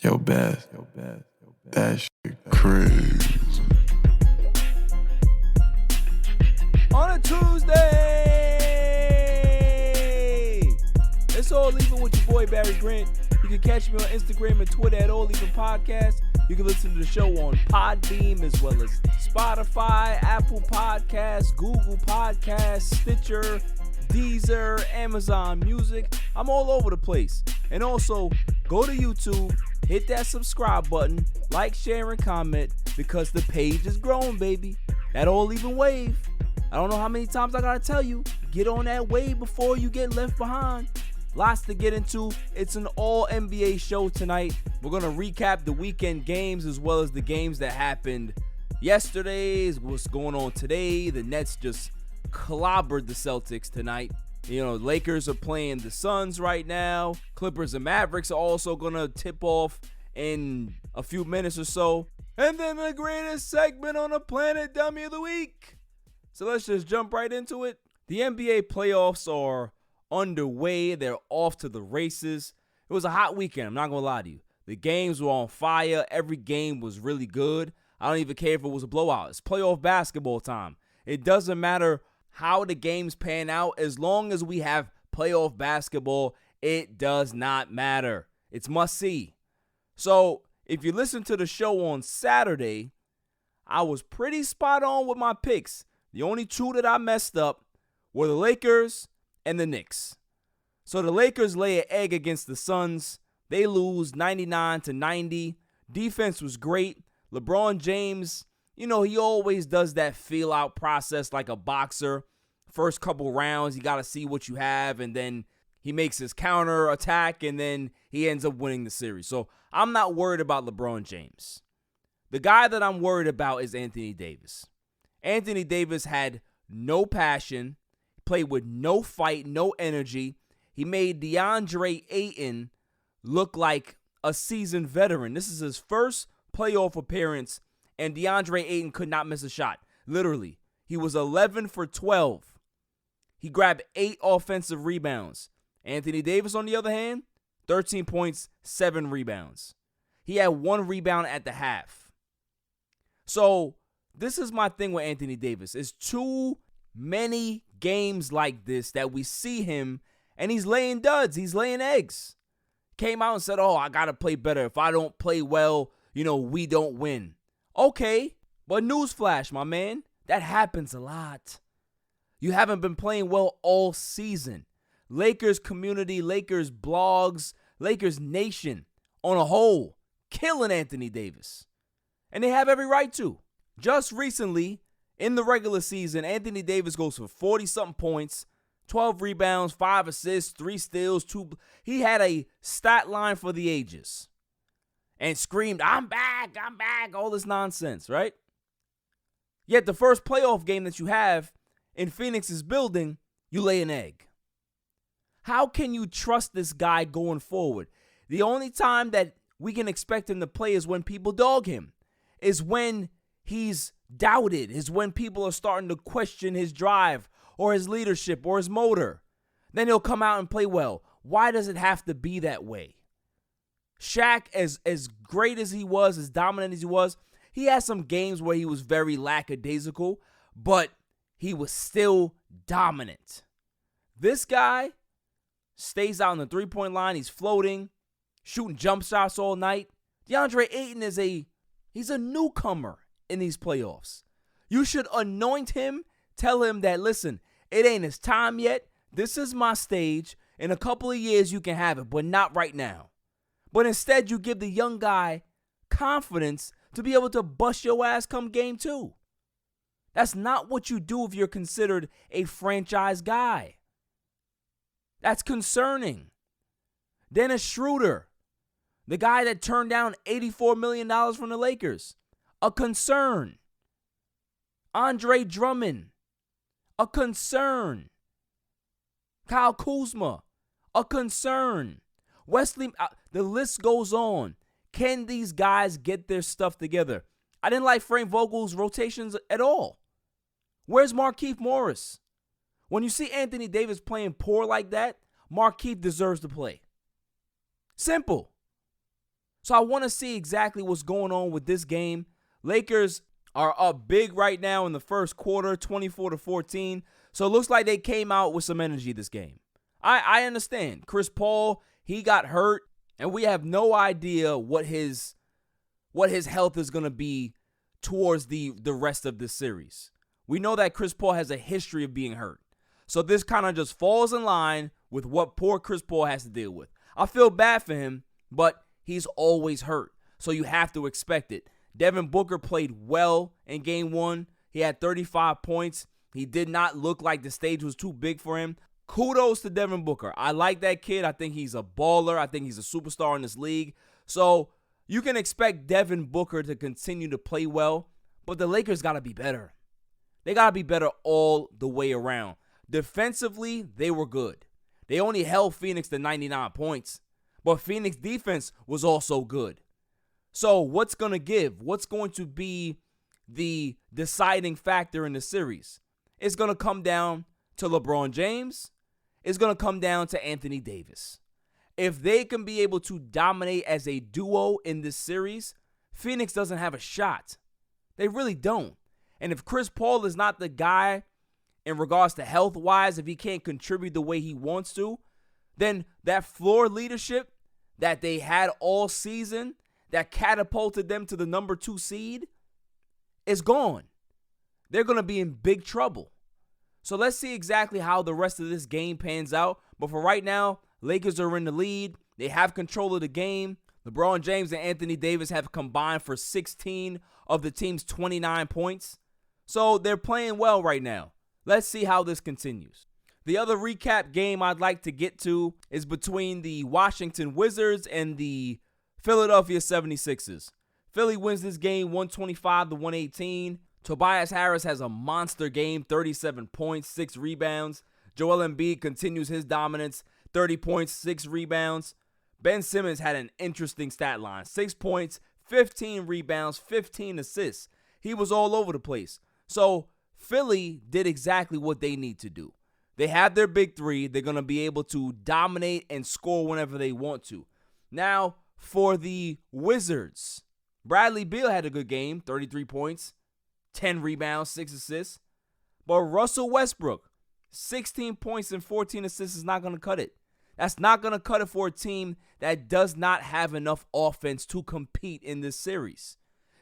Yo, Beth, that shit crazy. On a Tuesday, it's All Even with your boy Barry Grant. You can catch me on Instagram and Twitter at All Even Podcast. You can listen to the show on Podbeam as well as Spotify, Apple Podcasts, Google Podcasts, Stitcher, Deezer, Amazon Music. I'm all over the place. And also, go to YouTube, hit that subscribe button, like, share, and comment because the page is growing, baby. That All Even wave. I don't know how many times I gotta tell you, get on that wave before you get left behind. Lots to get into. It's an all NBA show tonight. We're gonna recap the weekend games as well as the games that happened yesterday, what's going on today. The Nets just clobbered the Celtics tonight. You know, Lakers are playing the Suns right now. Clippers and Mavericks are also gonna tip off in a few minutes or so. And then the greatest segment on the planet, Dummy of the Week. So let's just jump right into it. The NBA playoffs are underway. They're off to the races. It was a hot weekend. I'm not going to lie to you. The games were on fire. Every game was really good. I don't even care if it was a blowout. It's playoff basketball time. It doesn't matter how the games pan out. As long as we have playoff basketball, it does not matter. It's must see. So if you listen to the show on Saturday, I was pretty spot on with my picks. The only two that I messed up were the Lakers and the Knicks. So the Lakers lay an egg against the Suns. They lose 99-90. Defense was great. LeBron James, you know, he always does that feel-out process like a boxer. First couple rounds, you got to see what you have, and then he makes his counter attack, and then he ends up winning the series. So I'm not worried about LeBron James. The guy that I'm worried about is Anthony Davis. Anthony Davis had no passion, played with no fight, no energy. He made DeAndre Ayton look like a seasoned veteran. This is his first playoff appearance, and DeAndre Ayton could not miss a shot. Literally, he was 11 for 12. He grabbed 8 offensive rebounds. Anthony Davis, on the other hand, 13 points, 7 rebounds. He had 1 rebound at the half. So this is my thing with Anthony Davis. It's too many games like this that we see him, and he's laying duds. He's laying eggs. Came out and said, I got to play better. If I don't play well, we don't win. Okay, but newsflash, my man, that happens a lot. You haven't been playing well all season. Lakers community, Lakers blogs, Lakers nation on a whole, killing Anthony Davis. And they have every right to. Just recently, in the regular season, Anthony Davis goes for 40-something points, 12 rebounds, 5 assists, 3 steals, 2. He had a stat line for the ages. And screamed, I'm back, all this nonsense, right? Yet the first playoff game that you have in Phoenix's building, you lay an egg. How can you trust this guy going forward? The only time that we can expect him to play is when people dog him, is when he's doubted, is when people are starting to question his drive or his leadership or his motor. Then he'll come out and play well. Why does it have to be that way? Shaq, as great as he was, as dominant as he was, he had some games where he was very lackadaisical, but he was still dominant. This guy stays out on the three-point line. He's floating, shooting jump shots all night. DeAndre Ayton he's a newcomer in these playoffs. You should anoint him, tell him that, listen, it ain't his time yet. This is my stage. In a couple of years, you can have it, but not right now. But instead, you give the young guy confidence to be able to bust your ass come game 2. That's not what you do if you're considered a franchise guy. That's concerning. Dennis Schroeder, the guy that turned down $84 million from the Lakers, a concern. Andre Drummond, a concern. Kyle Kuzma, a concern. Wesley, the list goes on. Can these guys get their stuff together? I didn't like Frank Vogel's rotations at all. Where's Markieff Morris? When you see Anthony Davis playing poor like that, Markieff deserves to play. Simple. So I want to see exactly what's going on with this game. Lakers are up big right now in the first quarter, 24-14. So it looks like they came out with some energy this game. I understand. Chris Paul, he got hurt, and we have no idea what his health is going to be towards the rest of this series. We know that Chris Paul has a history of being hurt. So this kind of just falls in line with what poor Chris Paul has to deal with. I feel bad for him, but he's always hurt. So you have to expect it. Devin Booker played well in game 1. He had 35 points. He did not look like the stage was too big for him. Kudos to Devin Booker. I like that kid. I think he's a baller. I think he's a superstar in this league. So you can expect Devin Booker to continue to play well, but the Lakers got to be better. They got to be better all the way around. Defensively, they were good. They only held Phoenix to 99 points, but Phoenix defense was also good. So what's going to give? What's going to be the deciding factor in the series? It's going to come down to LeBron James. It's going to come down to Anthony Davis. If they can be able to dominate as a duo in this series, Phoenix doesn't have a shot. They really don't. And if Chris Paul is not the guy in regards to health-wise, if he can't contribute the way he wants to, then that floor leadership that they had all season that catapulted them to the number 2 seed is gone. They're going to be in big trouble. So let's see exactly how the rest of this game pans out. But for right now, Lakers are in the lead. They have control of the game. LeBron James and Anthony Davis have combined for 16 of the team's 29 points. So they're playing well right now. Let's see how this continues. The other recap game I'd like to get to is between the Washington Wizards and the Philadelphia 76ers. Philly wins this game 125-118. Tobias Harris has a monster game, 37 points, 6 rebounds. Joel Embiid continues his dominance, 30 points, 6 rebounds. Ben Simmons had an interesting stat line, 6 points, 15 rebounds, 15 assists. He was all over the place. So Philly did exactly what they need to do. They have their big three. They're going to be able to dominate and score whenever they want to. Now, for the Wizards, Bradley Beal had a good game, 33 points, 10 rebounds, 6 assists. But Russell Westbrook, 16 points and 14 assists is not going to cut it. That's not going to cut it for a team that does not have enough offense to compete in this series.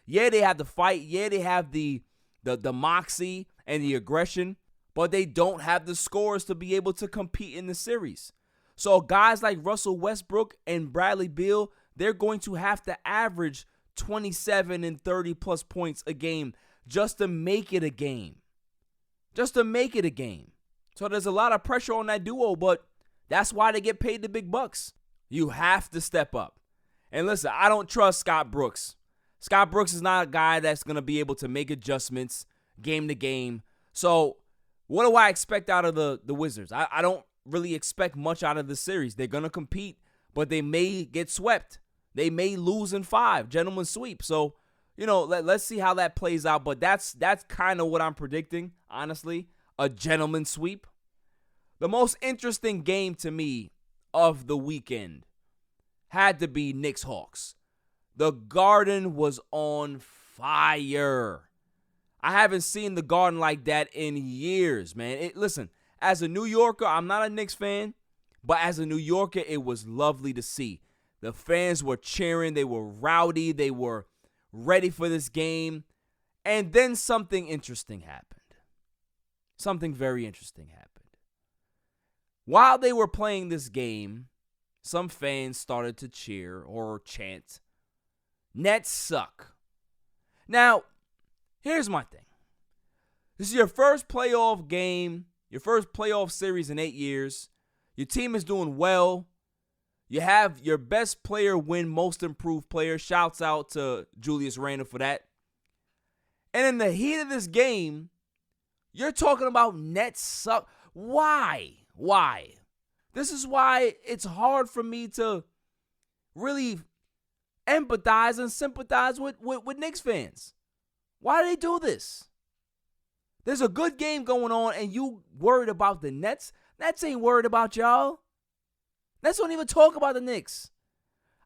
Yeah, they have the fight. Yeah, they have the moxie and the aggression, but they don't have the scores to be able to compete in the series. So guys like Russell Westbrook and Bradley Beal, they're going to have to average 27 and 30 plus points a game just to make it a game. Just to make it a game. So there's a lot of pressure on that duo, but that's why they get paid the big bucks. You have to step up. And listen, I don't trust Scott Brooks. Scott Brooks is not a guy that's going to be able to make adjustments game to game. So what do I expect out of the Wizards? I don't really expect much out of the series. They're going to compete, but they may get swept. They may lose in 5, gentlemen sweep. So, let's see how that plays out. But that's kind of what I'm predicting, honestly, a gentleman sweep. The most interesting game to me of the weekend had to be Knicks-Hawks. The Garden was on fire. I haven't seen the Garden like that in years, man. Listen, as a New Yorker, I'm not a Knicks fan, but as a New Yorker, it was lovely to see. The fans were cheering. They were rowdy. They were ready for this game. And then something interesting happened. Something very interesting happened. While they were playing this game, some fans started to cheer or chant, "Nets suck." Now, here's my thing. This is your first playoff game, your first playoff series in 8 years. Your team is doing well. You have your best player win most improved player. Shouts out to Julius Randle for that. And in the heat of this game, you're talking about Nets suck. Why? This is why it's hard for me to really empathize and sympathize with Knicks fans. Why do they do this? There's a good game going on and you worried about the Nets? Nets ain't worried about y'all. Nets don't even talk about the Knicks.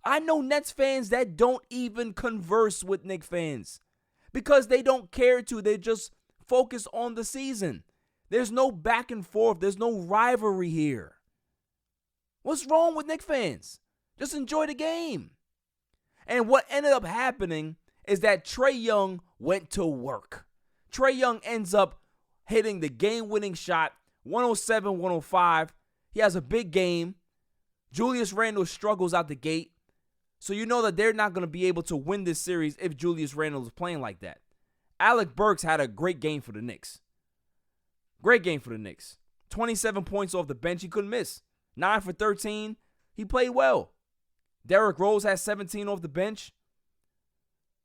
I know Nets fans that don't even converse with Knicks fans because they don't care to. They just focus on the season. There's no back and forth. There's no rivalry here. What's wrong with Knicks fans? Just enjoy the game. And what ended up happening is that Trae Young went to work. Trae Young ends up hitting the game-winning shot, 107-105. He has a big game. Julius Randle struggles out the gate. So you know that they're not going to be able to win this series if Julius Randle is playing like that. Alec Burks had a great game for the Knicks. Great game for the Knicks. 27 points off the bench. He couldn't miss. 9 for 13. He played well. Derrick Rose has 17 off the bench.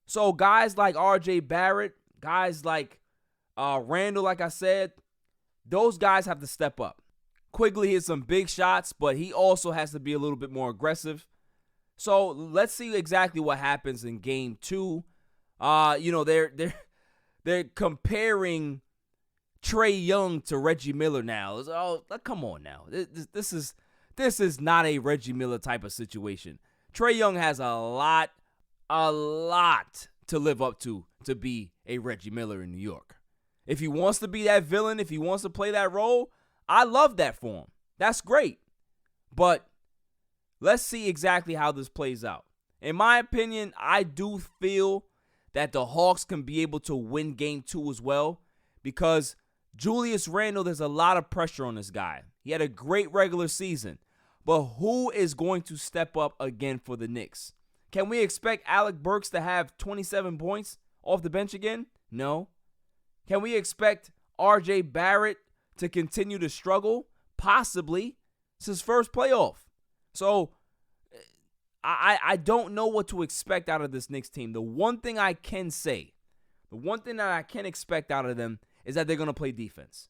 So guys like R.J. Barrett, guys like Randall, like I said, those guys have to step up. Quigley hit some big shots, but he also has to be a little bit more aggressive. So let's see exactly what happens in game 2. They're comparing Trae Young to Reggie Miller now. Oh, come on now. This is not a Reggie Miller type of situation. Trae Young has a lot to live up to be a Reggie Miller in New York. If he wants to be that villain, if he wants to play that role, I love that for him. That's great. But let's see exactly how this plays out. In my opinion, I do feel that the Hawks can be able to win game 2 as well because Julius Randle, there's a lot of pressure on this guy. He had a great regular season. But who is going to step up again for the Knicks? Can we expect Alec Burks to have 27 points off the bench again? No. Can we expect R.J. Barrett to continue to struggle? Possibly. It's his first playoff. So I don't know what to expect out of this Knicks team. The one thing I can say, the one thing that I can expect out of them is that they're going to play defense.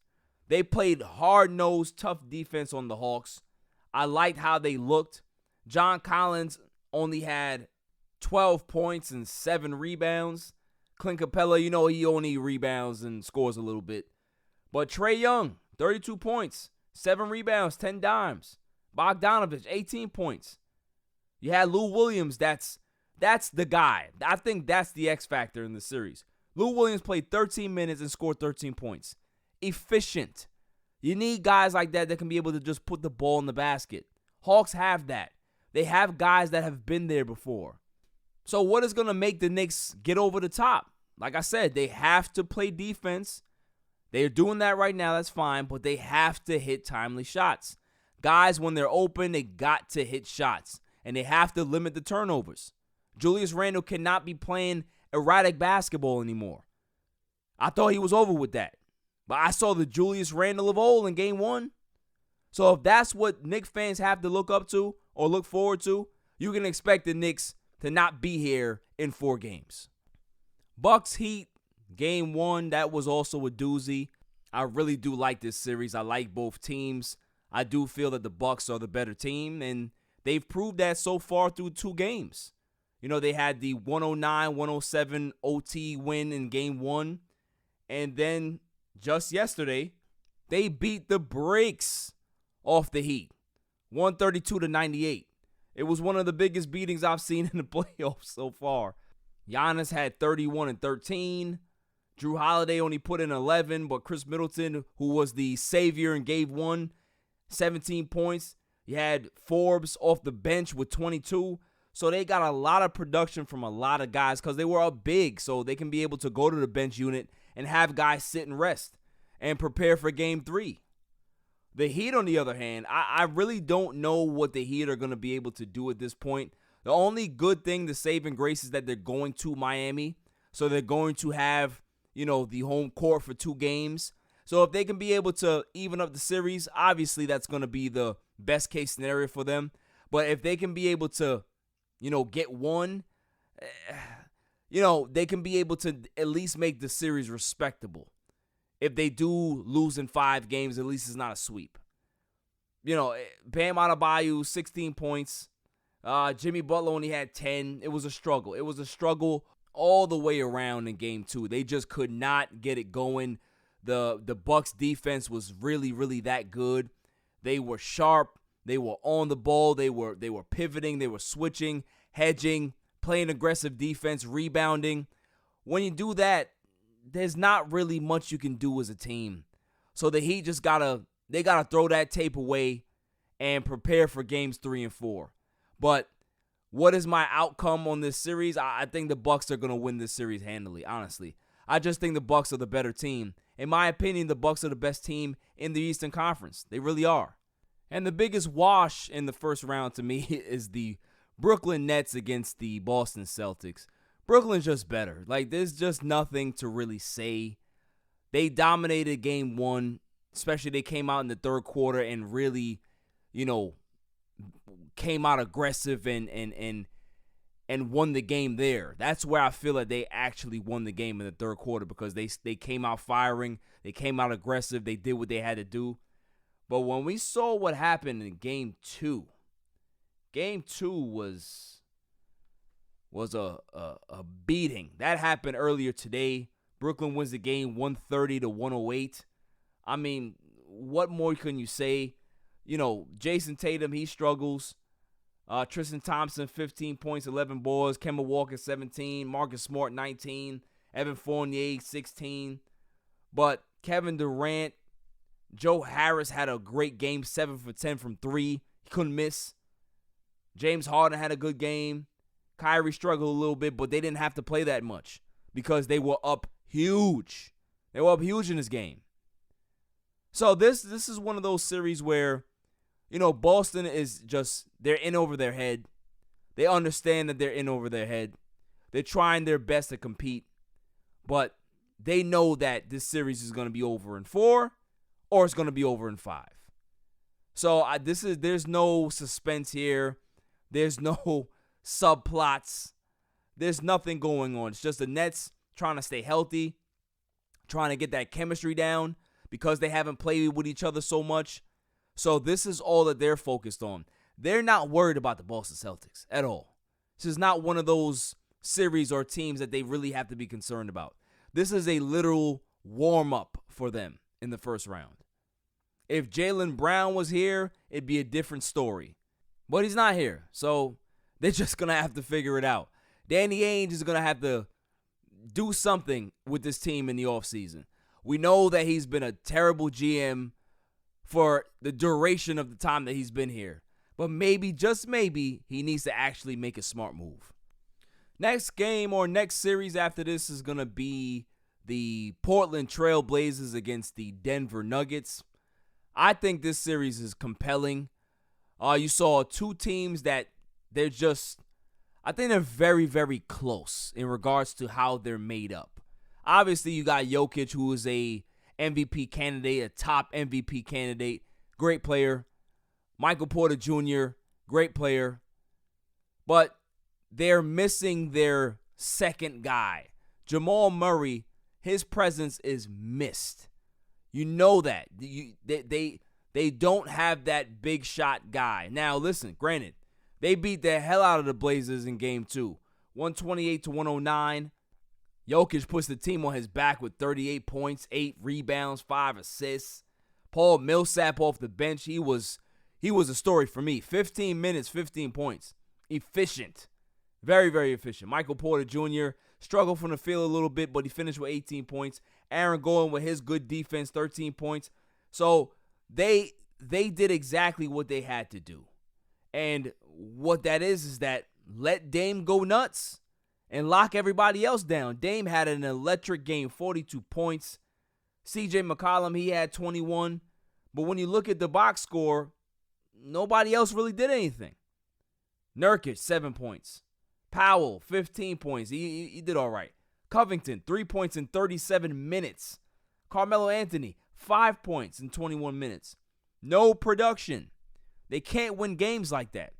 They played hard-nosed, tough defense on the Hawks. I liked how they looked. John Collins only had 12 points and 7 rebounds. Clint Capella, he only rebounds and scores a little bit. But Trae Young, 32 points, 7 rebounds, 10 dimes. Bogdanovich, 18 points. You had Lou Williams, that's the guy. I think that's the X factor in the series. Lou Williams played 13 minutes and scored 13 points. Efficient. You need guys like that can be able to just put the ball in the basket. Hawks have that. They have guys that have been there before. So what is going to make the Knicks get over the top? Like I said, they have to play defense. They're doing that right now. That's fine. But they have to hit timely shots. Guys, when they're open, they got to hit shots. And they have to limit the turnovers. Julius Randle cannot be playing erratic basketball anymore. I thought he was over with that. But I saw the Julius Randle of old in game 1. So if that's what Knicks fans have to look up to or look forward to, you can expect the Knicks to not be here in 4 games. Bucks Heat, game 1, that was also a doozy. I really do like this series. I like both teams. I do feel that the Bucks are the better team, and they've proved that so far through 2 games. They had the 109-107 OT win in game 1, and then just yesterday, they beat the brakes off the Heat, 132-98. It was one of the biggest beatings I've seen in the playoffs so far. Giannis had 31 and 13. Drew Holiday only put in 11, but Chris Middleton, who was the savior and gave 17 points. You had Forbes off the bench with 22. So they got a lot of production from a lot of guys because they were up big, so they can be able to go to the bench unit and have guys sit and rest and prepare for game 3. The Heat, on the other hand, I really don't know what the Heat are going to be able to do at this point. The only good thing, the saving grace, is that they're going to Miami. So they're going to have, the home court for 2 games. So if they can be able to even up the series, obviously that's going to be the best case scenario for them. But if they can be able to, get one, they can be able to at least make the series respectable. If they do lose in 5 games, at least it's not a sweep. Bam Adebayo, 16 points. Jimmy Butler only had 10. It was a struggle. It was a struggle all the way around in game 2. They just could not get it going. The Bucks defense was really, really that good. They were sharp. They were on the ball. They were pivoting. They were switching. hedging, playing aggressive defense, rebounding. When you do that, there's not really much you can do as a team. So the Heat just gotta throw that tape away and prepare for games 3 and 4. But what is my outcome on this series? I think the Bucks are gonna win this series handily, honestly. I just think the Bucks are the better team. In my opinion, the Bucks are the best team in the Eastern Conference. They really are. And the biggest wash in the first round to me is the Brooklyn Nets against the Boston Celtics. Brooklyn's just better. Like, there's just nothing to really say. They dominated game 1, especially they came out in the third quarter and really, came out aggressive and won the game there. That's where I feel like they actually won the game in the third quarter because they came out firing, they came out aggressive, they did what they had to do. But when we saw what happened in game 2 was a beating. That happened earlier today. Brooklyn wins the game 130-108. I mean, what more can you say? Jason Tatum, he struggles. Tristan Thompson, 15 points, 11 boards. Kemba Walker, 17. Marcus Smart, 19. Evan Fournier, 16. But Kevin Durant, Joe Harris had a great game, 7 for 10 from 3. He couldn't miss. James Harden had a good game. Kyrie struggled a little bit, but they didn't have to play that much because they were up huge. They were up huge in this game. So this is one of those series where, Boston is just, they're in over their head. They understand that they're in over their head. They're trying their best to compete, but they know that this series is going to be over in 4 or it's going to be over in 5. So there's no suspense here. There's no subplots. There's nothing going on. It's just the Nets trying to stay healthy, trying to get that chemistry down because they haven't played with each other so much. So this is all that they're focused on. They're not worried about the Boston Celtics at all. This is not one of those series or teams that they really have to be concerned about. This is a literal warm-up for them in the first round. If Jaylen Brown was here, it'd be a different story. But he's not here, so they're just going to have to figure it out. Danny Ainge is going to have to do something with this team in the offseason. We know that he's been a terrible GM for the duration of the time that he's been here. But maybe, just maybe, he needs to actually make a smart move. Next game or next series after this is going to be the Portland Trail Blazers against the Denver Nuggets. I think this series is compelling. You saw two teams that I think they're very, very close in regards to how they're made up. Obviously, you got Jokic, who is a MVP candidate, a top MVP candidate, great player. Michael Porter Jr., great player. But they're missing their second guy. Jamal Murray, his presence is missed. You know that. They don't have that big shot guy. Now, listen, granted, they beat the hell out of the Blazers in game 2. 128-109. Jokic puts the team on his back with 38 points, 8 rebounds, 5 assists. Paul Millsap off the bench, he was a story for me. 15 minutes, 15 points. Efficient. Very, very efficient. Michael Porter Jr. struggled from the field a little bit, but he finished with 18 points. Aaron Gordon with his good defense, 13 points. So they did exactly what they had to do. And what that is that let Dame go nuts and lock everybody else down. Dame had an electric game, 42 points. CJ McCollum, he had 21. But when you look at the box score, nobody else really did anything. Nurkic, 7 points. Powell, 15 points. He did all right. Covington, 3 points in 37 minutes. Carmelo Anthony, 5 points in 21 minutes. No production. They can't win games like that.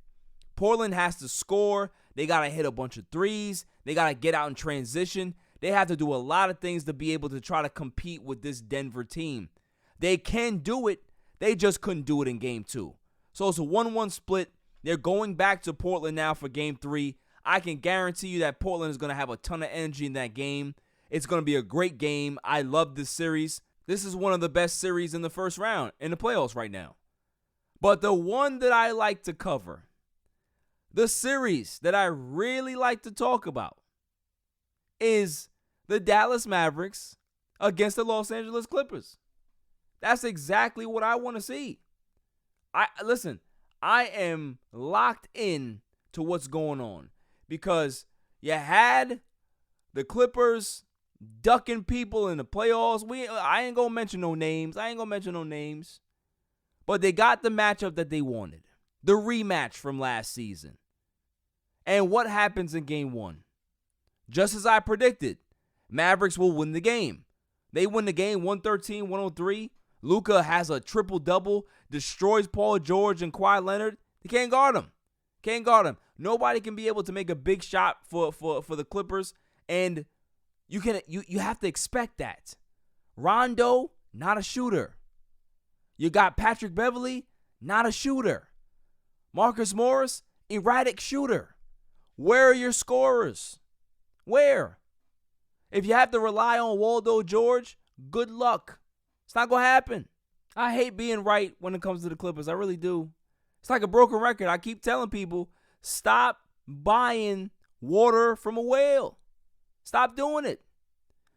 Portland has to score. They got to hit a bunch of threes. They got to get out in transition. They have to do a lot of things to be able to try to compete with this Denver team. They can do it. They just couldn't do it in game 2. So it's a 1-1 split. They're going back to Portland now for game 3. I can guarantee you that Portland is going to have a ton of energy in that game. It's going to be a great game. I love this series. This is one of the best series in the first round in the playoffs right now. But the one that I like to cover, The series that I really like to talk about is the Dallas Mavericks against the Los Angeles Clippers. That's exactly what I want to see. I am locked in to what's going on because you had the Clippers ducking people in the playoffs. I ain't gonna mention no names. But they got the matchup that they wanted. The rematch from last season. And what happens in game 1? Just as I predicted, Mavericks will win the game. They win the game 113-103. Luka has a triple-double, destroys Paul George and Kawhi Leonard. They can't guard him. Nobody can be able to make a big shot for the Clippers, and you have to expect that. Rondo, not a shooter. You got Patrick Beverley, not a shooter. Marcus Morris, erratic shooter. Where are your scorers? Where? If you have to rely on Waldo George, good luck. It's not going to happen. I hate being right when it comes to the Clippers. I really do. It's like a broken record. I keep telling people, stop buying water from a whale. Stop doing it.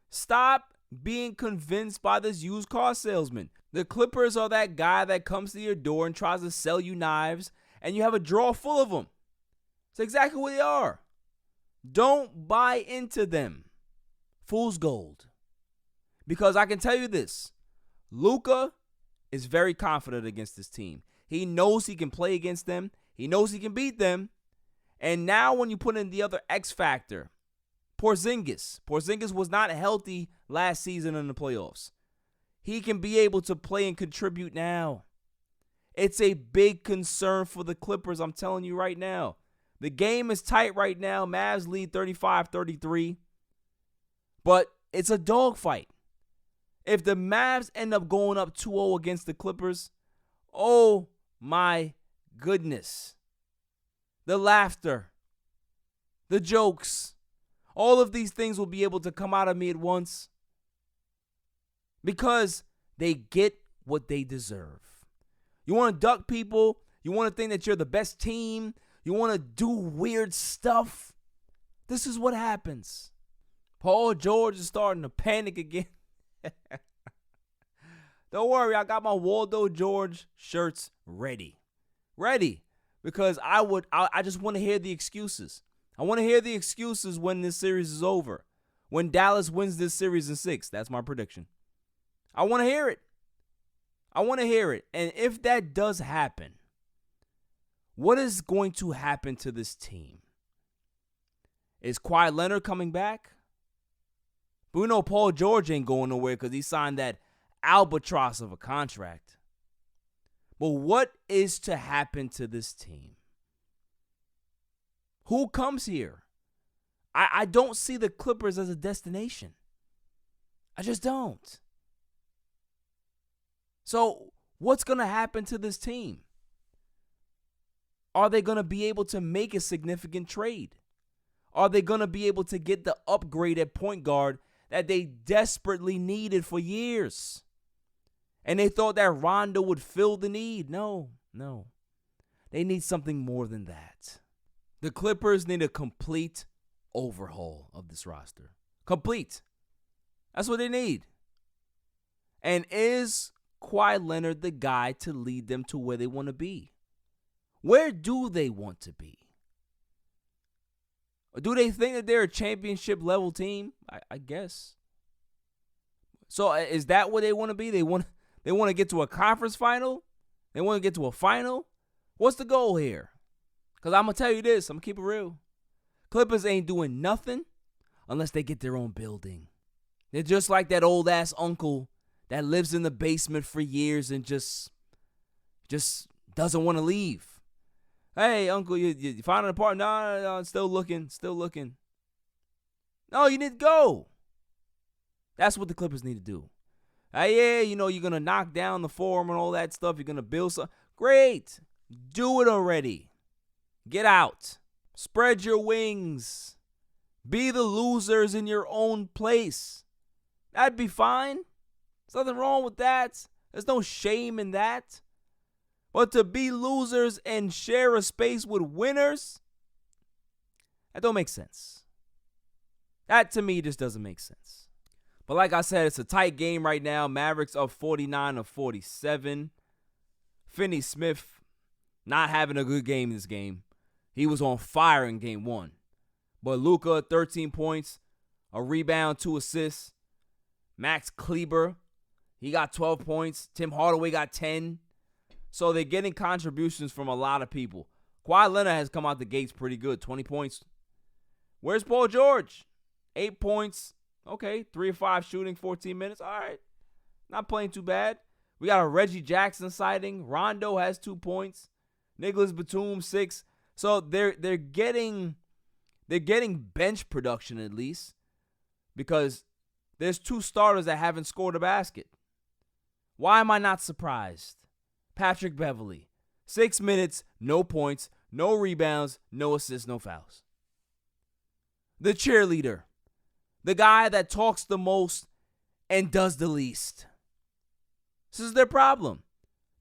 Stop being convinced by this used car salesman. The Clippers are that guy that comes to your door and tries to sell you knives, and you have a drawer full of them. It's exactly what they are. Don't buy into them. Fool's gold. Because I can tell you this, Luka is very confident against this team. He knows he can play against them. He knows he can beat them. And now when you put in the other X factor, Porzingis was not healthy last season in the playoffs. He can be able to play and contribute now. It's a big concern for the Clippers, I'm telling you right now. The game is tight right now. Mavs lead 35-33. But it's a dogfight. If the Mavs end up going up 2-0 against the Clippers, oh my goodness. The laughter, the jokes, all of these things will be able to come out of me at once. Because they get what they deserve. You want to duck people. You want to think that you're the best team. You want to do weird stuff. This is what happens. Paul George is starting to panic again. Don't worry, I got my Waldo George shirts ready. Because I just want to hear the excuses. I want to hear the excuses when this series is over. When Dallas wins this series in 6. That's my prediction. I want to hear it. And if that does happen, what is going to happen to this team? Is Kawhi Leonard coming back? But we know Paul George ain't going nowhere because he signed that albatross of a contract. But what is to happen to this team? Who comes here? I don't see the Clippers as a destination. I just don't. So what's going to happen to this team? Are they going to be able to make a significant trade? Are they going to be able to get the upgrade at point guard that they desperately needed for years? And they thought that Rondo would fill the need. No. They need something more than that. The Clippers need a complete overhaul of this roster. Complete. That's what they need. And is Kawhi Leonard the guy to lead them to where they want to be? Where do they want to be? Or do they think that they're a championship level team? I guess. So is that what they want to be? They want to get to a conference final? They want to get to a final? What's the goal here? Because I'm going to tell you this. I'm going to keep it real. Clippers ain't doing nothing unless they get their own building. They're just like that old ass uncle that lives in the basement for years and just doesn't want to leave. Hey, uncle, you found an apartment? No, still looking. No, you need to go. That's what the Clippers need to do. Hey, yeah, you're going to knock down the Forum and all that stuff. You're going to build something. Great. Do it already. Get out. Spread your wings. Be the losers in your own place. That'd be fine. There's nothing wrong with that. There's no shame in that. But to be losers and share a space with winners, That don't make sense. That to me just doesn't make sense. But like I said, it's a tight game right now. Mavericks up 49-47. Finney Smith not having a good game this game. He was on fire in game 1. But Luka, 13 points, a rebound, 2 assists. Max Kleber, he got 12 points. Tim Hardaway got 10. So they're getting contributions from a lot of people. Kawhi Leonard has come out the gates pretty good, 20 points. Where's Paul George? 8 points. Okay, 3 of 5 shooting, 14 minutes. All right, not playing too bad. We got a Reggie Jackson sighting. Rondo has 2 points. Nicholas Batum, 6. So they're getting bench production at least, because there's 2 starters that haven't scored a basket. Why am I not surprised? Patrick Beverley, 6 minutes, no points, no rebounds, no assists, no fouls. The cheerleader, the guy that talks the most and does the least. This is their problem.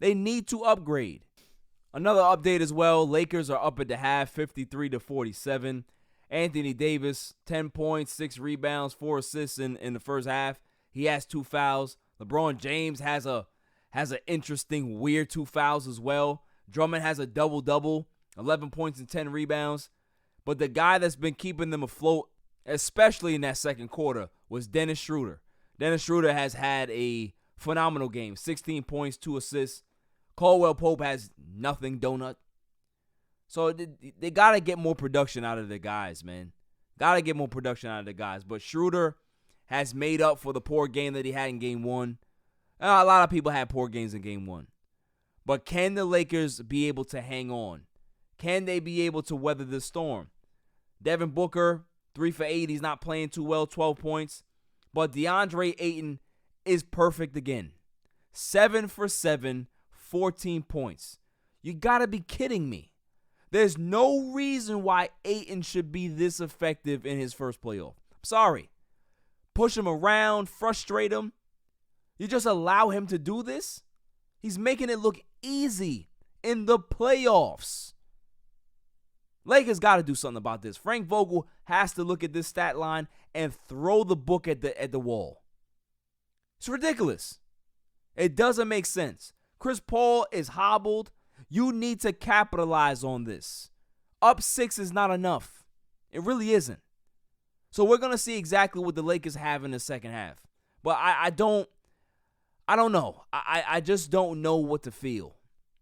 They need to upgrade. Another update as well. Lakers are up at the half, 53-47. Anthony Davis, 10 points, 6 rebounds, 4 assists in the first half. He has 2 fouls. LeBron James has an interesting, weird 2 fouls as well. Drummond has a double-double, 11 points and 10 rebounds. But the guy that's been keeping them afloat, especially in that second quarter, was Dennis Schroeder. Dennis Schroeder has had a phenomenal game, 16 points, 2 assists. Caldwell Pope has nothing, donut. So they got to get more production out of the guys, man. Got to get more production out of the guys. But Schroeder has made up for the poor game that he had in game 1. A lot of people had poor games in game 1. But can the Lakers be able to hang on? Can they be able to weather the storm? Devin Booker, 3 for 8. He's not playing too well, 12 points. But DeAndre Ayton is perfect again. 7 for 7, 14 points. You got to be kidding me. There's no reason why Ayton should be this effective in his first playoff. I'm sorry. Push him around, frustrate him. You just allow him to do this? He's making it look easy in the playoffs. Lakers got to do something about this. Frank Vogel has to look at this stat line and throw the book at the wall. It's ridiculous. It doesn't make sense. Chris Paul is hobbled. You need to capitalize on this. Up 6 is not enough. It really isn't. So we're going to see exactly what the Lakers have in the second half. But I don't know. I just don't know what to feel.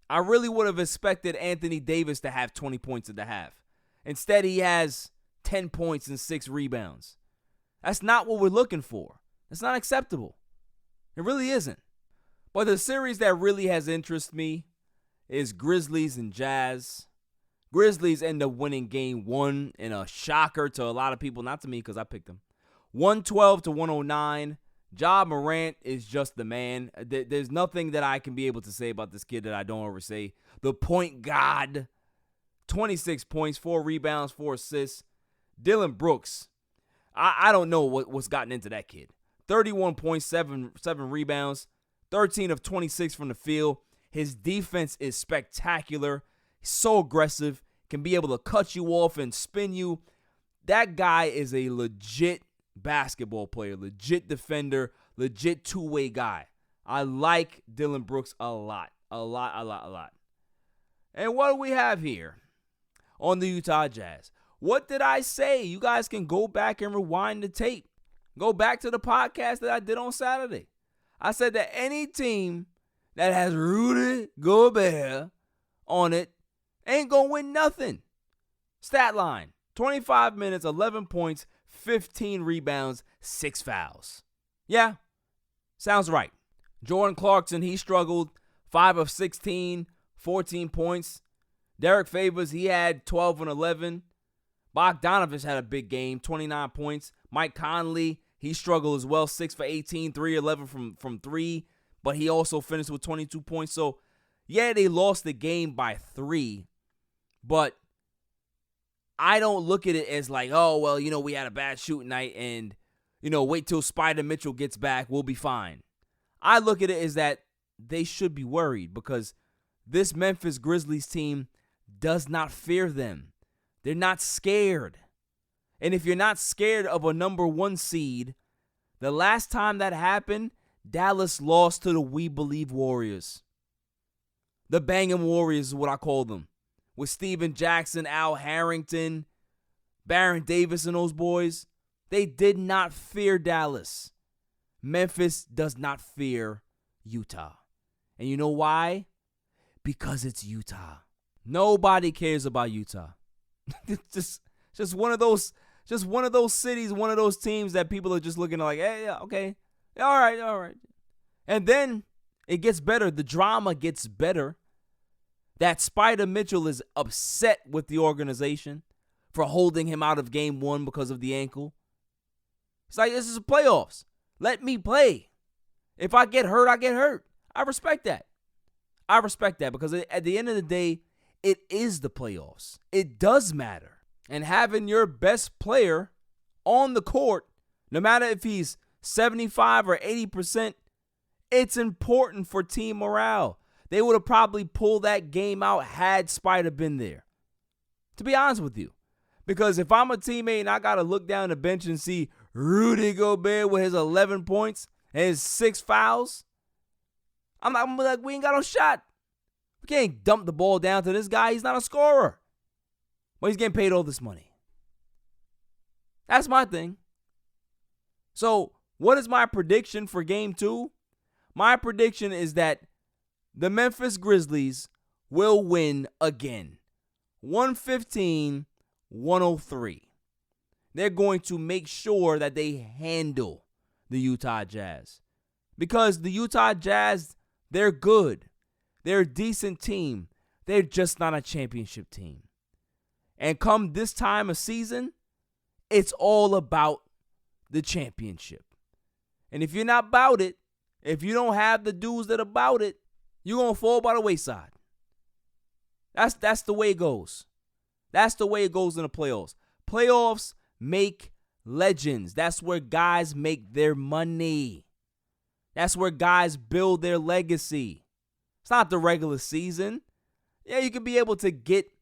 I really would have expected Anthony Davis to have 20 points at the half. Instead, he has 10 points and 6 rebounds. That's not what we're looking for. It's not acceptable. It really isn't. But the series that really has interested me is Grizzlies and Jazz. Grizzlies end up winning game 1 in a shocker to a lot of people, not to me because I picked them. 112-109. Ja Morant is just the man. There's nothing that I can be able to say about this kid that I don't ever say. The point god. 26 points, 4 rebounds, 4 assists. Dylan Brooks. I don't know what's gotten into that kid. 31 points, 7 rebounds. 13 of 26 from the field. His defense is spectacular. He's so aggressive. Can be able to cut you off and spin you. That guy is a legit basketball player, legit defender, legit two-way guy. I like Dylan Brooks a lot. A lot. And what do we have here on the Utah Jazz? What did I say? You guys can go back and rewind the tape. Go back to the podcast that I did on Saturday. I said that any team that has Rudy Gobert on it ain't going to win nothing. Stat line, 25 minutes, 11 points, 15 rebounds, 6 fouls. Yeah, sounds right. Jordan Clarkson, he struggled, 5 of 16, 14 points. Derek Favors, he had 12 and 11. Bogdanovich had a big game, 29 points. Mike Conley, he struggled as well, 6 for 18, 3-11 from 3. But he also finished with 22 points. So, yeah, they lost the game by 3. But I don't look at it as like, oh, well, we had a bad shooting night and, wait till Spider Mitchell gets back, we'll be fine. I look at it as that they should be worried because this Memphis Grizzlies team does not fear them. They're not scared. And if you're not scared of a number 1 seed, the last time that happened, Dallas lost to the We Believe Warriors. The Bangin' Warriors is what I call them. With Steven Jackson, Al Harrington, Baron Davis, and those boys. They did not fear Dallas. Memphis does not fear Utah. And you know why? Because it's Utah. Nobody cares about Utah. It's just one of those cities, one of those teams that people are just looking at like, hey, yeah, okay. All right. And then it gets better. The drama gets better. That Spider Mitchell is upset with the organization for holding him out of game 1 because of the ankle. It's like, this is the playoffs. Let me play. If I get hurt, I get hurt. I respect that. Because at the end of the day, it is the playoffs. It does matter. And having your best player on the court, no matter if he's 75 or 80%, it's important for team morale. They would have probably pulled that game out had Spider been there. To be honest with you. Because if I'm a teammate and I got to look down the bench and see Rudy Gobert with his 11 points and his 6 fouls, I'm like, we ain't got no shot. We can't dump the ball down to this guy. He's not a scorer. But he's getting paid all this money. That's my thing. So, what is my prediction for game 2? My prediction is that the Memphis Grizzlies will win again. 115-103. They're going to make sure that they handle the Utah Jazz. Because the Utah Jazz, they're good. They're a decent team. They're just not a championship team. And come this time of season, it's all about the championship. And if you're not about it, if you don't have the dudes that are about it, you're going to fall by the wayside. That's the way it goes. That's the way it goes in the playoffs. Playoffs make legends. That's where guys make their money. That's where guys build their legacy. It's not the regular season. Yeah, you can be able to get,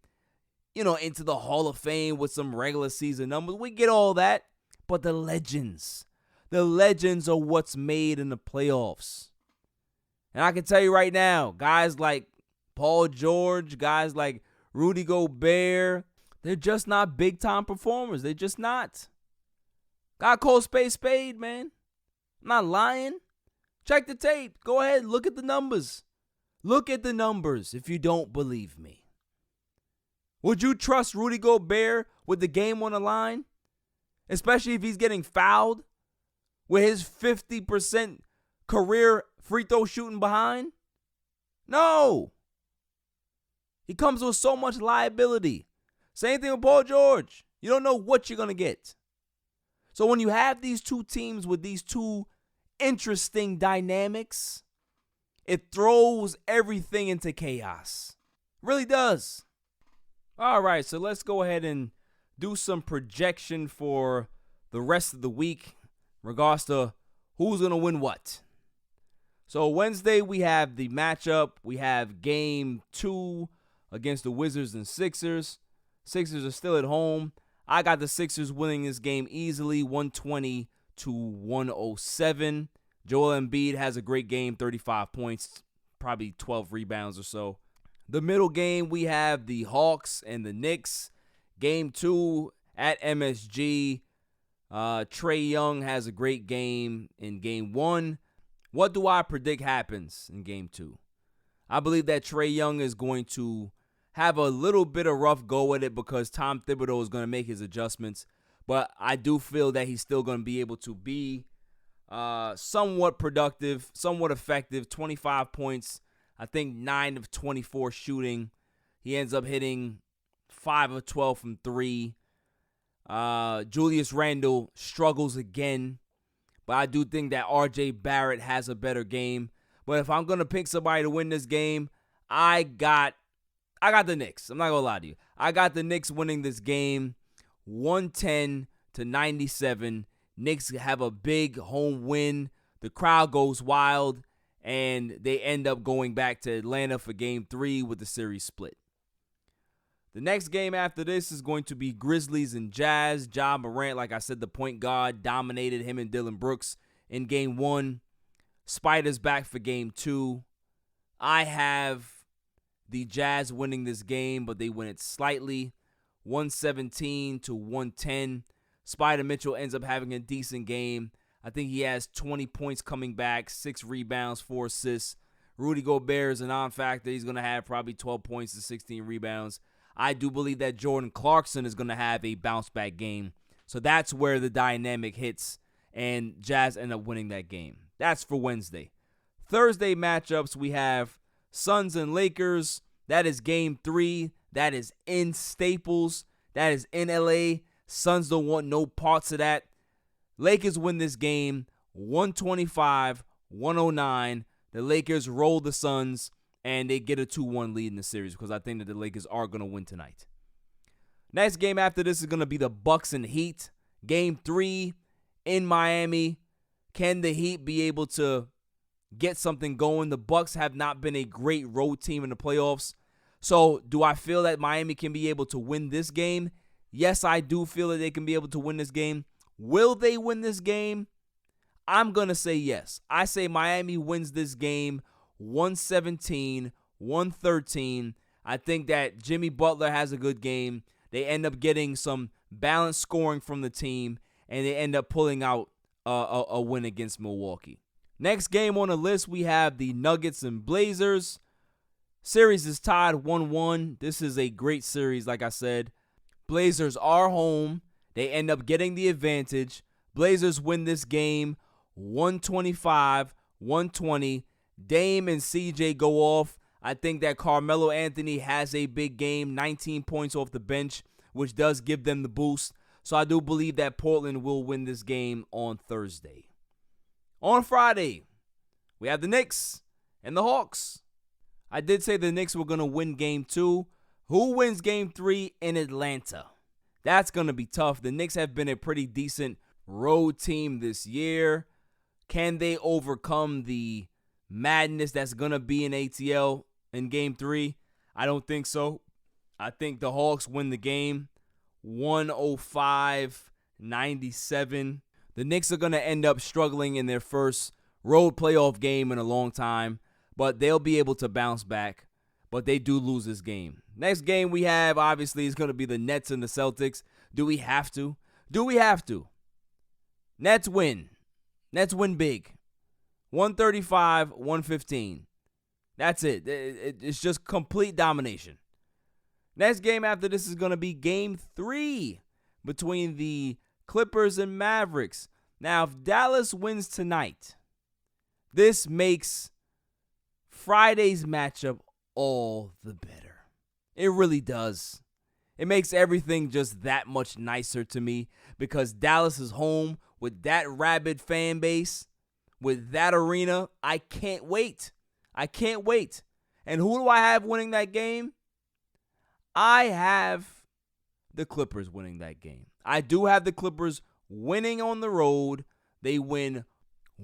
into the Hall of Fame with some regular season numbers. We get all that. But the legends are what's made in the playoffs. And I can tell you right now, guys like Paul George, guys like Rudy Gobert, they're just not big-time performers. They're just not. God calls spade, man. I'm not lying. Check the tape. Go ahead, look at the numbers. Look at the numbers if you don't believe me. Would you trust Rudy Gobert with the game on the line? Especially if he's getting fouled with his 50% career free throw shooting behind? No. He comes with so much liability. Same thing with Paul George. You don't know what you're going to get. So when you have these two teams with these two interesting dynamics, it throws everything into chaos. It really does. All right, so let's go ahead and do some projection for the rest of the week in regards to who's going to win what. So Wednesday, we have the matchup. We have game 2 against the Wizards and Sixers. Sixers are still at home. I got the Sixers winning this game easily, 120-107. Joel Embiid has a great game, 35 points, probably 12 rebounds or so. The middle game, we have the Hawks and the Knicks. Game 2 at MSG. Trae Young has a great game in game 1. What do I predict happens in game 2? I believe that Trae Young is going to have a little bit of rough go at it because Tom Thibodeau is going to make his adjustments. But I do feel that he's still going to be able to be somewhat productive, somewhat effective. 25 points, I think 9 of 24 shooting. He ends up hitting 5 of 12 from 3. Julius Randle struggles again. But I do think that R.J. Barrett has a better game. But if I'm going to pick somebody to win this game, I got the Knicks. I'm not going to lie to you. I got the Knicks winning this game 110-97. Knicks have a big home win. The crowd goes wild, and they end up going back to Atlanta for game 3 with the series split. The next game after this is going to be Grizzlies and Jazz. Ja Morant, like I said, the point guard, dominated him and Dillon Brooks in game 1. Spiders back for game 2. I have the Jazz winning this game, but they win it slightly, 117 to 110. Spider Mitchell ends up having a decent game. I think he has 20 points coming back, 6 rebounds, 4 assists. Rudy Gobert is a non-factor. He's going to have probably 12 points and 16 rebounds. I do believe that Jordan Clarkson is going to have a bounce-back game. So that's where the dynamic hits, and Jazz end up winning that game. That's for Wednesday. Thursday matchups, we have Suns and Lakers. That is game 3. That is in Staples. That is in LA. Suns don't want no parts of that. Lakers win this game 125-109. The Lakers roll the Suns, and they get a 2-1 lead in the series because I think that the Lakers are going to win tonight. Next game after this is going to be the Bucks and Heat. Game 3 in Miami. Can the Heat be able to get something going? The Bucks have not been a great road team in the playoffs. So do I feel that Miami can be able to win this game? Yes, I do feel that they can be able to win this game. Will they win this game? I'm going to say yes. I say Miami wins this game 117-113. I think that Jimmy Butler has a good game. They end up getting some balanced scoring from the team, and they end up pulling out a win against Milwaukee. Next game on the list, we have the Nuggets and Blazers. Series is tied 1-1. This is a great series, like I said. Blazers are home. They end up getting the advantage. Blazers win this game 125-120. Dame and CJ go off. I think that Carmelo Anthony has a big game, 19 points off the bench, which does give them the boost. So I do believe that Portland will win this game on Thursday. On Friday, we have the Knicks and the Hawks. I did say the Knicks were going to win game 2. Who wins game 3 in Atlanta? That's going to be tough. The Knicks have been a pretty decent road team this year. Can they overcome the madness that's going to be in ATL in game 3? I don't think so. I think the Hawks win the game 105-97. The Knicks are going to end up struggling in their first road playoff game in a long time, but they'll be able to bounce back. But they do lose this game. Next game we have, obviously, is going to be the Nets and the Celtics. Do we have to? Do we have to? Nets win. Nets win big. 135-115. That's it. It's just complete domination. Next game after this is going to be game 3 between the Clippers and Mavericks. Now, if Dallas wins tonight, this makes Friday's matchup all the better. It really does. It makes everything just that much nicer to me because Dallas is home with that rabid fan base, with that arena. I can't wait. I can't wait. And who do I have winning that game? I have the Clippers winning that game. I do have the Clippers winning on the road. They win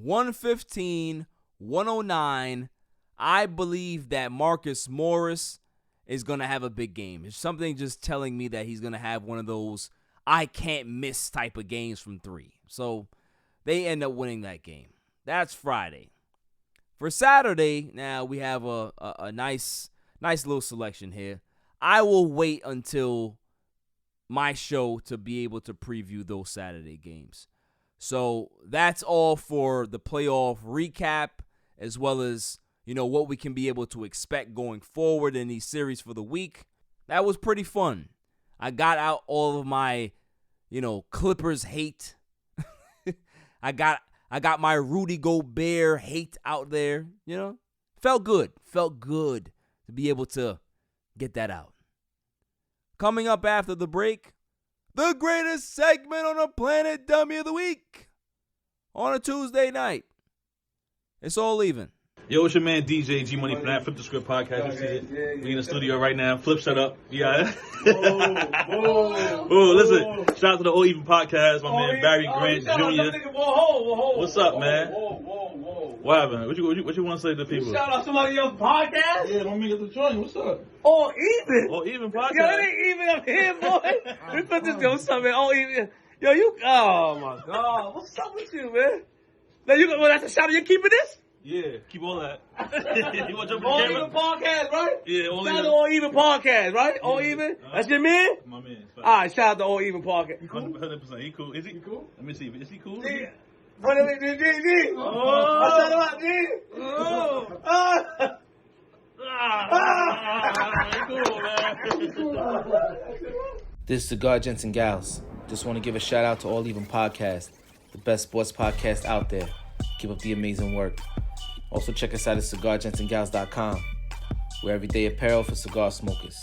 115-109. I believe that Marcus Morris is going to have a big game. It's something just telling me that he's going to have one of those I can't miss type of games from 3. So they end up winning that game. That's Friday. For Saturday, now we have a nice little selection here. I will wait until my show to be able to preview those Saturday games. So that's all for the playoff recap, as well as what we can be able to expect going forward in these series for the week. That was pretty fun. I got out all of my, Clippers hate. I got my Rudy Gobert hate out there, Felt good. Felt good to be able to get that out. Coming up after the break, the greatest segment on the planet, Dummy of the Week, on a Tuesday night. It's all even. Yo, it's your man DJ G Money from that Flip the Script podcast. You see it? We in the studio right now. Flip, shut up. Yeah. Oh, listen. Shout out to the All Even podcast. My man Barry Grant Jr. Whoa. What's up, man? Whoa. What happened? What you want to say to the people? Shout out somebody else's podcast? Yeah, don't make it the joint. What's up? All even. Oh, even podcast. Yo, it ain't even up here, boy. We put this go something. All even. Yo, you. Oh my God. What's up with you, man? Now you. Well, that's a shout out. You keeping this? Yeah, keep all that. You want to jump All in the even camera? podcast, right? Yeah, all Shout out even. to All Even podcast, right? All even. That's your man. My man. All right, shout out to All Even podcast. 100%. He cool. Is he cool? Let me see. Is he cool? G. What is it, G? Oh. I said about G. Oh. He cool, man. This is Cigar Gents and Gals. Just want to give a shout out to All Even Podcast, the best sports podcast out there. Keep up the amazing work. Also check us out at cigargentsandgals.com. We're everyday apparel for cigar smokers.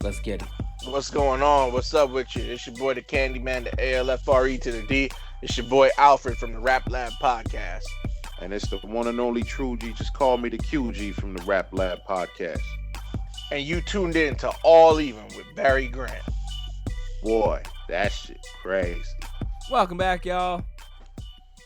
Let's get it. What's going on? What's up with you? It's your boy, the Candyman, the ALFRE to the D. It's your boy, Alfred from the Rap Lab Podcast. And it's the one and only True G. Just call me the QG from the Rap Lab Podcast. And you tuned in to All Even with Barry Grant. Boy, that shit crazy. Welcome back, y'all.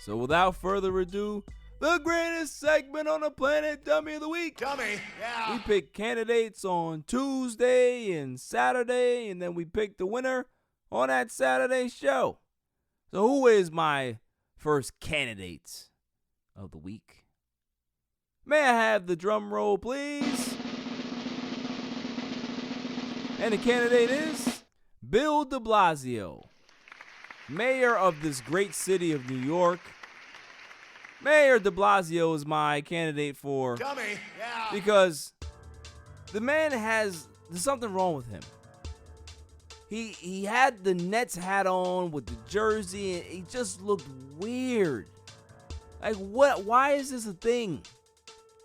So without further ado, the greatest segment on the planet, Dummy of the Week. Dummy, yeah. We pick candidates on Tuesday and Saturday, and then we pick the winner on that Saturday show. So who is my first candidate of the week? May I have the drum roll, please? And the candidate is Bill Deblasio, mayor of this great city of New York. Mayor Deblasio is my candidate for Dummy, yeah. because the man there's something wrong with him. He had the Nets hat on with the jersey, and he just looked weird. Like, what? Why is this a thing?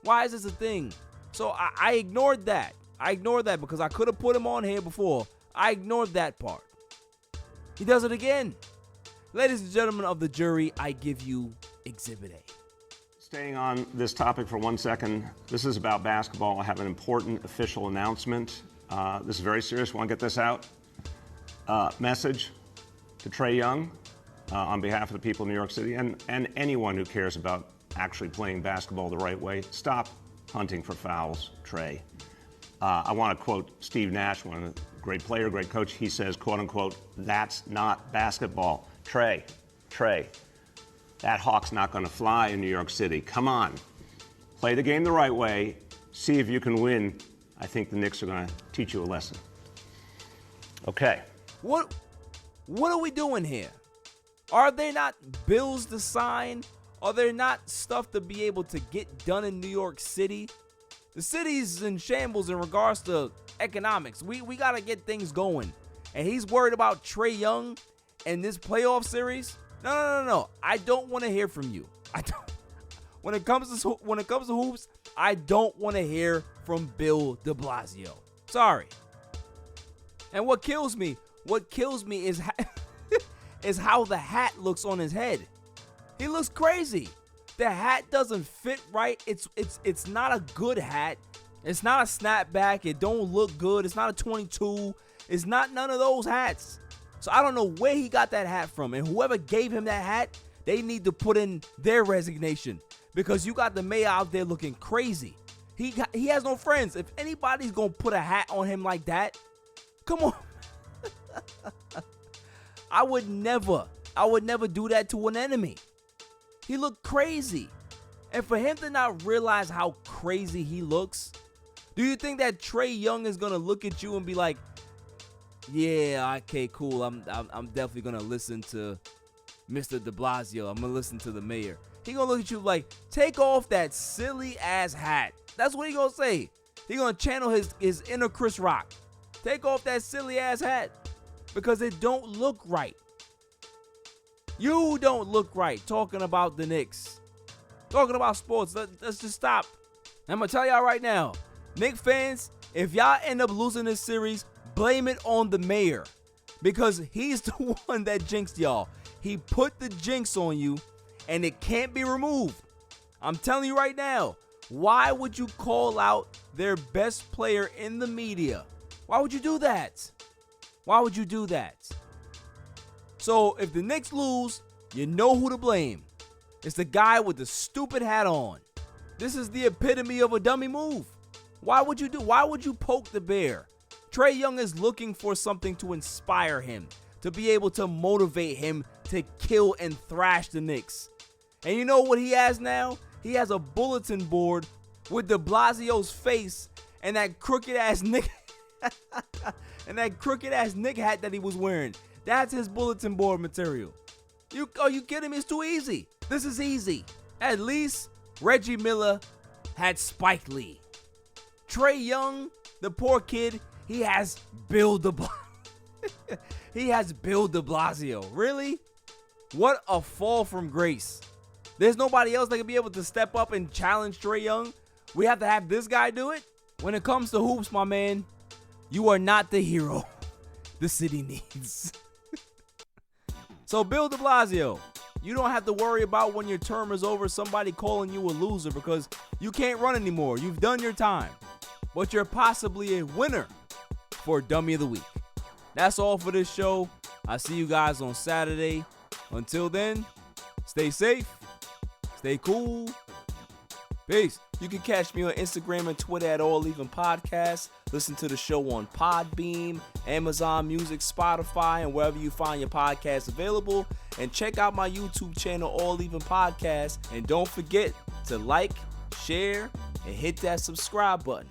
Why is this a thing? So I ignored that. I ignored that because I could have put him on here before. I ignored that part. He does it again. Ladies and gentlemen of the jury, I give you Exhibit A. Staying on this topic for 1 second, this is about basketball. I have an important official announcement. This is very serious. Want to get this out? Message to Trae Young on behalf of the people of New York City and anyone who cares about actually playing basketball the right way. Stop hunting for fouls, Trae. I want to quote Steve Nash, one of the great player, great coach. He says, quote unquote, "That's not basketball." Trae, that hawk's not going to fly in New York City. Come on. Play the game the right way. See if you can win. I think the Knicks are going to teach you a lesson. Okay. What are we doing here? Are there not bills to sign? Are there not stuff to be able to get done in New York City? The city's in shambles in regards to economics. We got to get things going. And he's worried about Trae Young and this playoff series? No. I don't want to hear from you. I don't. When it comes to hoops, I don't want to hear from Bill Deblasio. Sorry. And what kills me is is how the hat looks on his head. He looks crazy. The hat doesn't fit right. It's not a good hat. It's not a snapback. It don't look good. It's not a 22. It's not none of those hats. So I don't know where he got that hat from. And whoever gave him that hat, they need to put in their resignation. Because you got the mayor out there looking crazy. He has no friends. If anybody's going to put a hat on him like that, come on. I would never do that to an enemy. He looked crazy. And for him to not realize how crazy he looks, do you think that Trae Young is going to look at you and be like, yeah, okay, cool. I'm definitely going to listen to Mr. Deblasio. I'm going to listen to the mayor. He going to look at you like, take off that silly ass hat. That's what he going to say. He going to channel his inner Chris Rock. Take off that silly ass hat because it don't look right. You don't look right talking about the Knicks. Talking about sports. Let's just stop. I'm going to tell y'all right now, Knicks fans, if y'all end up losing this series, blame it on the mayor because he's the one that jinxed y'all. He put the jinx on you and it can't be removed. I'm telling you right now, why would you call out their best player in the media? Why would you do that? Why would you do that? So if the Knicks lose, you know who to blame. It's the guy with the stupid hat on. This is the epitome of a dummy move. Why would you poke the bear? Trae Young is looking for something to inspire him, to be able to motivate him to kill and thrash the Knicks. And you know what he has now? He has a bulletin board with Deblasio's face and that crooked ass Knick and that crooked ass Knick hat that he was wearing. That's his bulletin board material. Are you kidding me? It's too easy. This is easy. At least Reggie Miller had Spike Lee. Trae Young, the poor kid, he has Bill he has Bill Deblasio. Really? What a fall from grace. There's nobody else that can be able to step up and challenge Trae Young. We have to have this guy do it. When it comes to hoops, my man, you are not the hero the city needs. So Bill Deblasio, you don't have to worry about when your term is over somebody calling you a loser because you can't run anymore. You've done your time. But you're possibly a winner for Dummy of the Week. That's all for this show. I'll see you guys on Saturday. Until then, stay safe, stay cool. Peace. You can catch me on Instagram and Twitter at All Even Podcast. Listen to the show on Podbeam, Amazon Music, Spotify, and wherever you find your podcasts available. And check out my YouTube channel, All Even Podcast. And don't forget to like, share, and hit that subscribe button.